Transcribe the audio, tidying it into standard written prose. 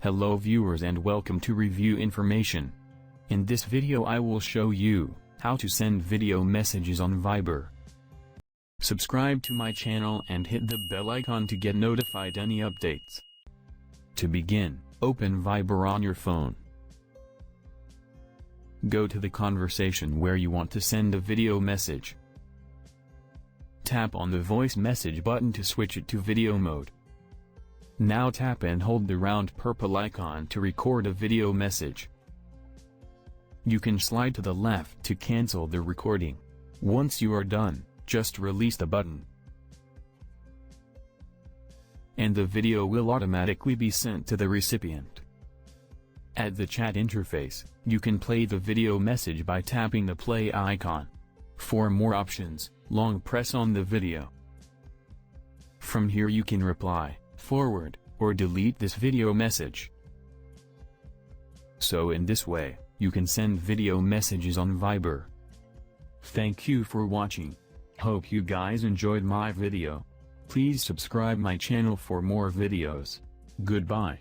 Hello viewers and welcome to Review Information. In this video I will show you how to send video messages on Viber. Subscribe to my channel and hit the bell icon to get notified any updates. To begin, open Viber on your phone. Go to the conversation where you want to send a video message. Tap on the voice message button to switch it to video mode. Now tap and hold the round purple icon to record a video message. You can slide to the left to cancel the recording. Once you are done, just release the button. And the video will automatically be sent to the recipient. At the chat interface, you can play the video message by tapping the play icon. For more options, long press on the video. From here you can reply, forward, or delete this video message. So in this way, you can send video messages on Viber. Thank you for watching. Hope you guys enjoyed my video. Please subscribe my channel for more videos. Goodbye.